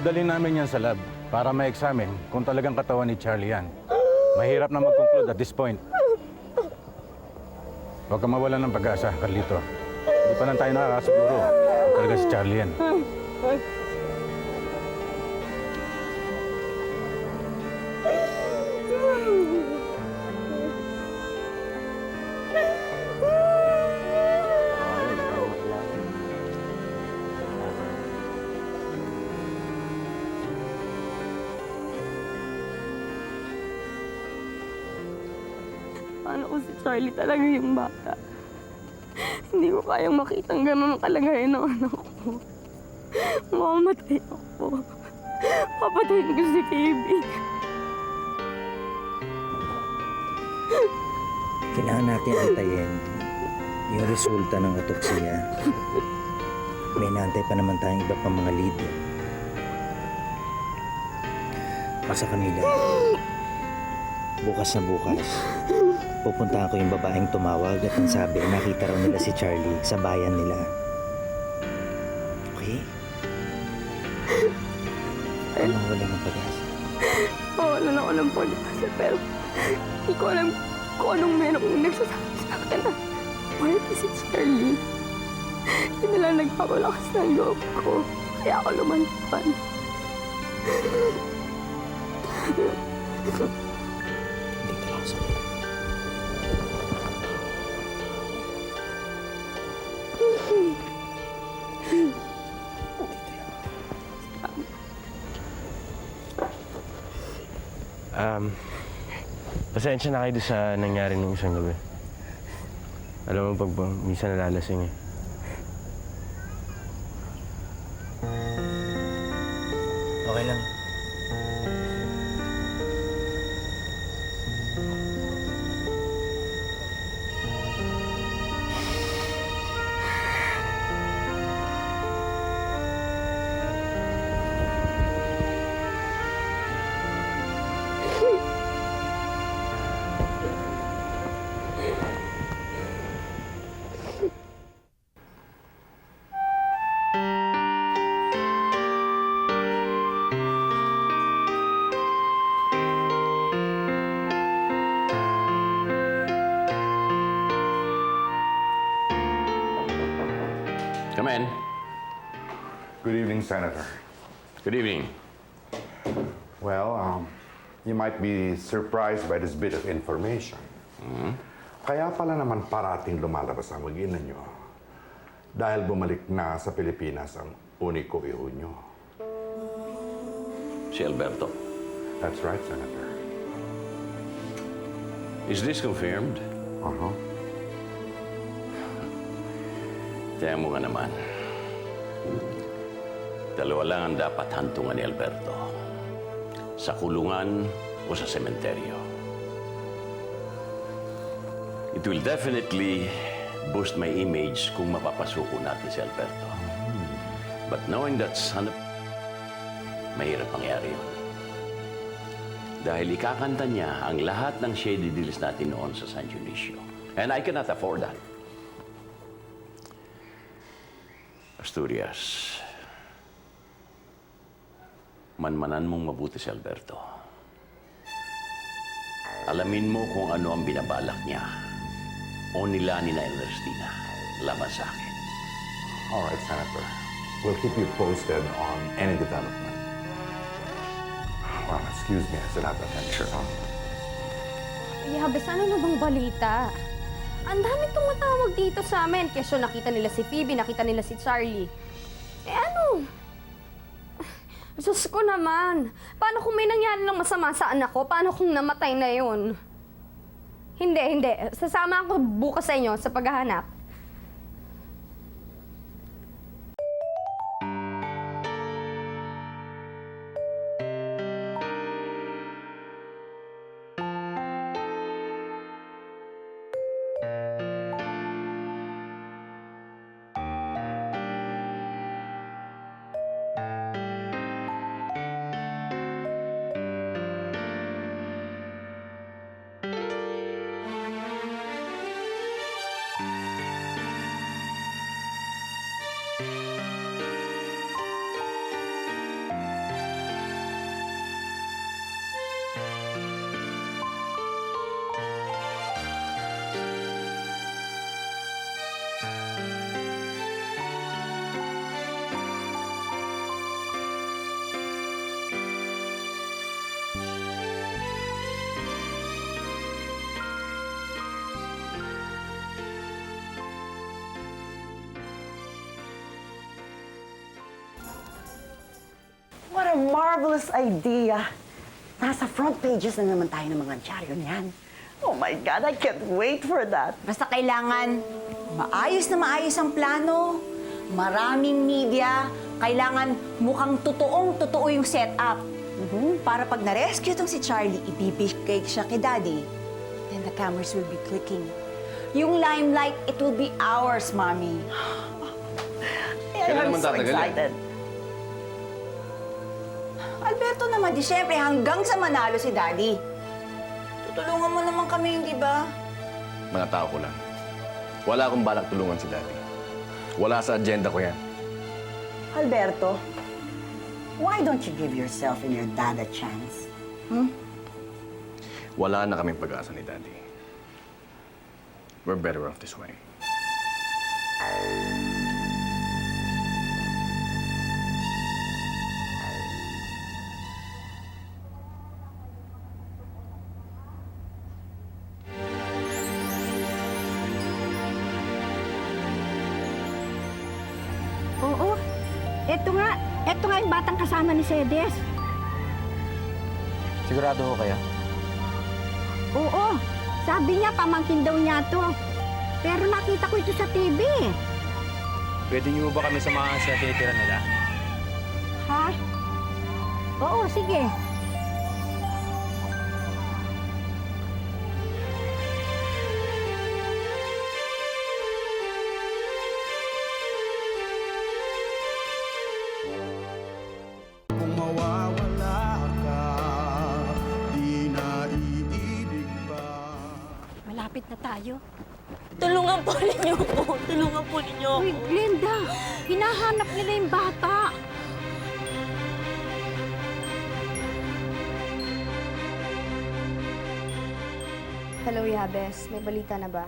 Dadalhin namin yan sa lab para ma-examine kung talagang katawan ni Charlie yan. Mahirap na mag-conclude at this point. Huwag kang mawalan ng pag-asa, Carlito. Hindi pa lang tayo nakakasiguro kung talaga si Charlie yan. Paano kung si Charlie talaga yung bata? Hindi ko kayang makitang gano'n ang kalagayan ng anak ko. Mamamatay ako. Papatayin ko si Phoebe. Kailangan natin antayin yung resulta ng autopsiya. May naantay pa naman tayong iba pang mga lead. Pa sa kanila, bukas na bukas, pupuntahan ko yung babaeng tumawag at ang sabi, nakita raw nila si Charlie sa bayan nila. Okay? Anong wala ng pag-asa? Mawalan ako ng pag-asa pero hindi ko alam kung anong merong nagsasabi sa akin na mahal si Charlie. Yun na lang nagpapalakas ng loob ko. Kaya ako lumantapan. Dito lang ako sa Pasensya na kayo doon sa nangyari nung isang gabi. Alam mo, pag minsan nalalasing eh. Okay lang. Come in. Good evening, Senator. Good evening. Well, you might be surprised by this bit of information. Kaya pala naman parating lumalabas ang mag-ina nyo dahil bumalik na sa Pilipinas ang uniko iho nyo. Si Alberto. That's right, Senator. Is this confirmed? Uh-huh. Tiyan mo nga naman. Dalawa lang ang dapat hantungan ni Alberto. Sa kulungan o sa sementeryo. It will definitely boost my image kung mapapasuko natin si Alberto. But knowing that son of... mahirap mangyari yun. Dahil ikakanta niya ang lahat ng shady deals natin noon sa San Dionisio. And I cannot afford that. Asturias, manmanan mong mabuti si Alberto. Alamin mo kung ano ang binabalak niya o nila ni na Ernestina laban sa akin. All right, Senator. We'll keep you posted on any development. Well, excuse me, Senator. Sure. Yabes, ano na bang balita? Ang dami tumatawag dito sa amin. Kesyo nakita nila si Phoebe, nakita nila si Charlie. Eh ano? Diyos ko naman. Paano kung may nangyari ng masama sa anak ko? Paano kung namatay na yun? Hindi. Sasama ako bukas sa inyo sa paghahanap. marvelous idea. Nasa front pages na naman tayo ng mga dyaryo niyan. Oh my God, I can't wait for that. Basta kailangan maayos na maayos ang plano, maraming media, kailangan mukhang totoong-totoo yung setup. Para pag na-rescue tong si Charlie, ibibigay siya kay Daddy. Then the cameras will be clicking. Yung limelight, it will be ours, Mommy. I'm so excited. Alberto naman, di syempre, hanggang sa manalo si Daddy. Tutulungan mo naman kami, hindi ba? Mga tao ko lang. Wala akong balak tulungan si Daddy. Wala sa agenda ko yan. Alberto, why don't you give yourself and your dad a chance? Wala na kaming pag-asa ni Daddy. We're better off this way. Oo. Eto nga yung batang kasama ni Sedes. Sigurado ho kayo? Oo. Sabi niya, pamangkin daw niya to. Pero nakita ko ito sa TV. Pwede niyo ba kami samahan sa tinitira nila? Ha? Oo, sige. Kung mawawala ka, di na iibig pa. Malapit na tayo. Tulungan po ninyo ako. Tulungan po ninyo ako. Uy, Glenda, hinahanap nila yung bata. Hello, Yabes. May balita na ba?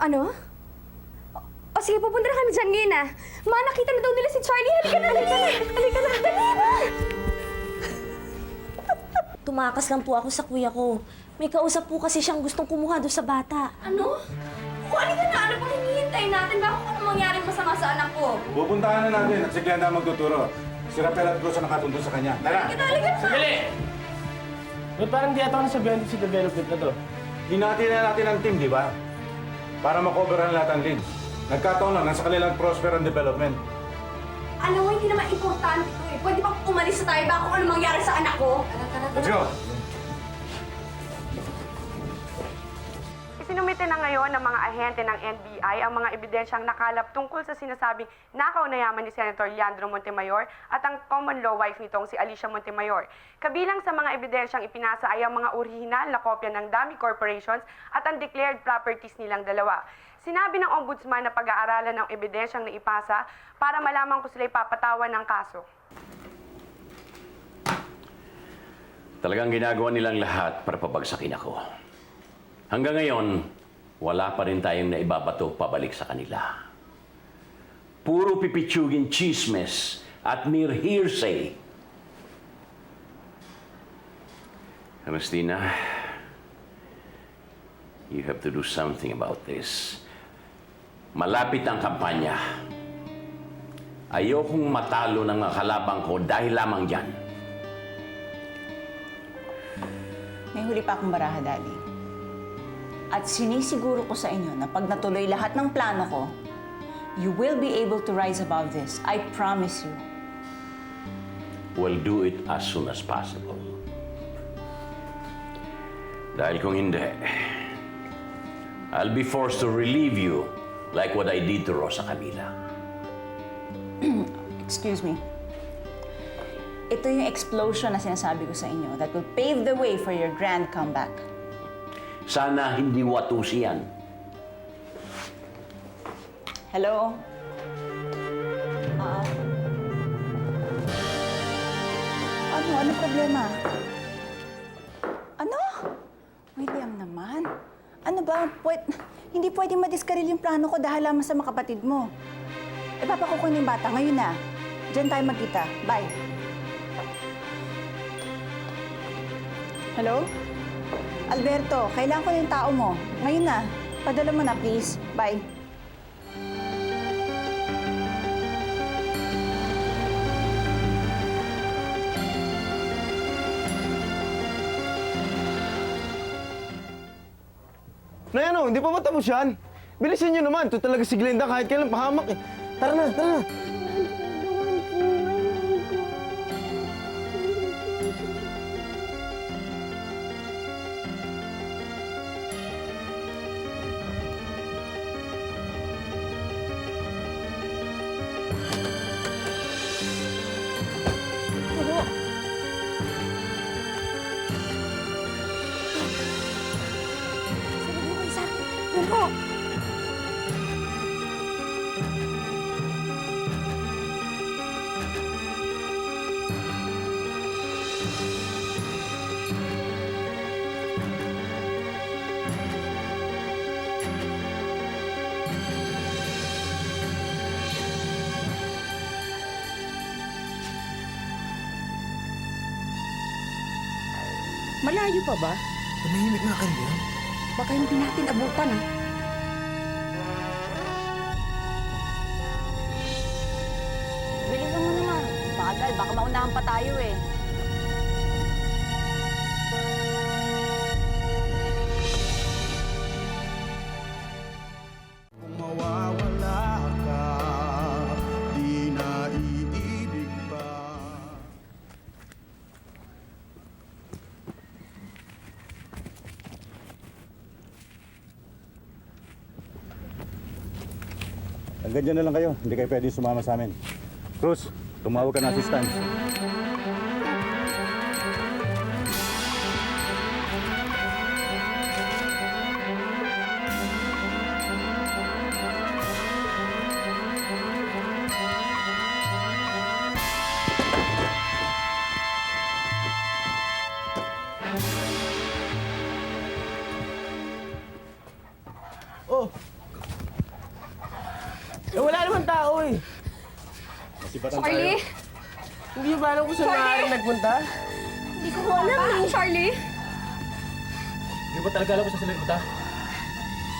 Ano? O sige, pupunta na kami dyan ngayon ah. Ma, nakita na daw nila si Charlie. Halika na, halika na. Halika na, dali na. Tumakas lang po ako sa kuya ko. May kausap po kasi siyang gustong kumuha doon sa bata. Ano? O, halika na. Ano pang hinihintay natin? Baka kung ano mangyaring masama sa anak ko. Pupuntahan na natin at si Glenda ang magtuturo. Si Rafael at Cruz ang nakatundo sa kanya. Tara! Halika na. Sandali! Ba't parang di ata ako nasabihan sa development na to? Hinati na natin ang team, di ba? Para makover ang lahat ng leads. Nagkataon lang, nasa kanilang prosper and development. Alam mo, hindi naman importante ito eh. Pwede ba umalis na tayo baka kung ano mangyari sa anak ko? Let's go! Isinumite na ngayon ng mga ahente ng NBI ang mga ebidensyang nakalap tungkol sa sinasabing nakaw na yaman ni Senator Leandro Montemayor at ang common law wife nitong si Alicia Montemayor. Kabilang sa mga ebidensyang ipinasa ay ang mga orihinal na kopya ng dami corporations at ang declared properties nilang dalawa. Sinabi ng ombudsman na pag-aaralan ng ebidensyang naipasa para malaman kung sila ipapatawan ng kaso. Talagang ginagawa nilang lahat para pabagsakin ako. Hanggang ngayon, wala pa rin tayong naibabato pabalik sa kanila. Puro pipitsugin chismes at mere hearsay. Ernestina, you have to do something about this. Malapit ang kampanya. Ayokong matalo ng mga kalabang ko dahil lamang dyan. May huli pa akong baraha, Daddy. At sinisiguro ko sa inyo na pag natuloy lahat ng plano ko, you will be able to rise above this. I promise you. We'll do it as soon as possible. Dahil kung hindi, I'll be forced to relieve you like what I did to Rosa Camila. Excuse me. Ito yung explosion na sinasabi ko sa inyo that will pave the way for your grand comeback. Sana hindi watusi yan. Hello? Ano problema? Ano? William naman. Ano ba? Hindi pwedeng madiskaril yung plano ko dahil lamang sa mga kapatid mo. Eh, papakukunin yung bata. Ngayon na. Diyan tayo magkita. Bye. Hello? Alberto, kailangan ko yung tao mo. Ngayon na. Padala mo na, please. Bye. Nay, ano, hindi pa ba tapos yan? Bilisan nyo naman. Ito talaga si Glenda kahit kailan pahamak eh. Tara na, tara na. Malayo pa ba? Tumahimik nga kayo. Baka hindi natin abutan, ha? Bilisan mo naman. Bagal, baka maunahan pa tayo eh. Kung mawawala ka, di na iibig pa. Hanggang dyan na lang kayo. Hindi kayo pwede sumama sa amin. Cruz, tumawag ka ng assistance. Oh! Eh, wala naman tao eh. Sipatan Charlie? Hindi ba alam kung saan maaaring nagpunta? Hindi ko alam eh, Charlie. Hindi ba talaga alam kung saan sila nagpunta?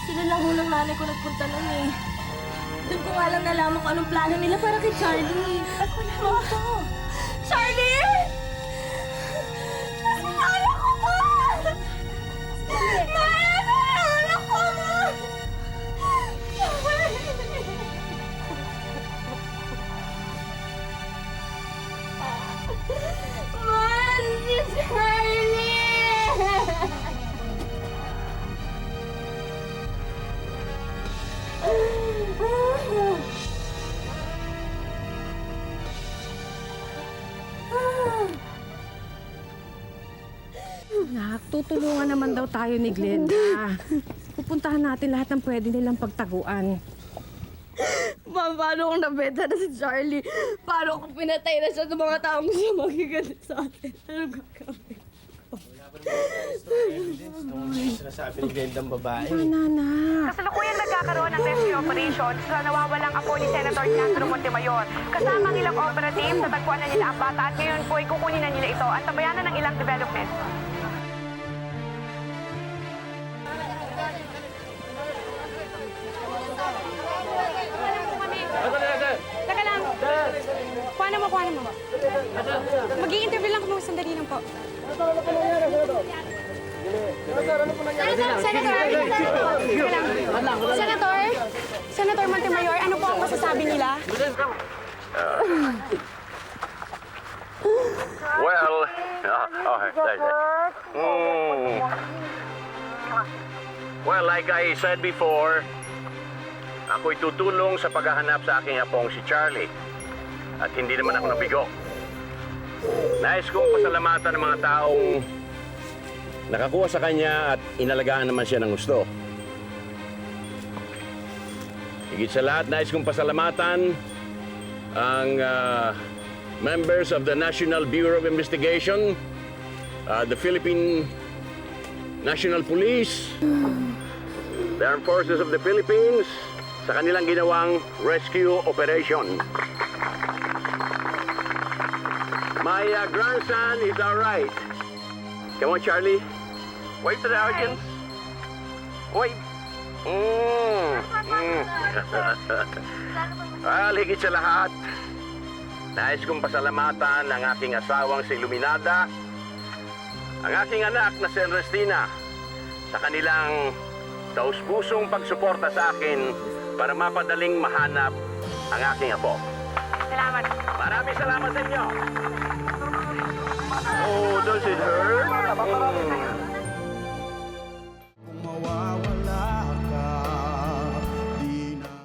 Sila lang ng nanay ko nagpunta nun eh. Doon ko nga lang nalaman kung anong plano nila para kay Charlie. Ako na ito. Charlie! Nasakala ko ba? Nasakala ko ba? Man, si Charlie! Nak, tutulungan naman daw tayo ni Glenda. Pupuntahan natin lahat ng pwede nilang pagtaguan. Ma, paano kung nabenta na si Charlie? Paano kung pinatay na siya ng mga taong siya magigalit sa atin? Anong gagawin? Sinasabi ni Glenda ang babae. Nanak. Kasalukuyang nagkakaroon ng rescue operation sa nawawalang apo ni Senator Leandro Montemayor. Kasama ang ilang operative, natagpuan na nila ang bata at ngayon po ay kukunin na nila ito at tabayanan ng ilang development. Teka lang. Kuha mo. Mag-i-interview lang kami sandali lang po. Senator Montemayor, ano po ang masasabi nila? Well, well, like I said before, ako'y tutulong sa paghahanap sa aking apong si Charlie. At hindi naman ako nabigo. Nais kong pasalamatan ng mga taong nakakuha sa kanya at inalagaan naman siya ng gusto. Higit sa lahat, nais kong pasalamatan ang members of the National Bureau of Investigation, the Philippine National Police, the Armed Forces of the Philippines, sa kanilang ginawang rescue operation. My grandson is all right. Come on, Charlie. Wave to the audience. Wave. Well, higit sa lahat, nais kong pasalamatan ang aking asawang si Iluminada, ang aking anak na si Ernestina, sa kanilang taus-pusong pagsuporta sa akin para mapadaling mahanap ang aking apo. Salamat. Maraming salamat sa inyo. Oh, does it hurt?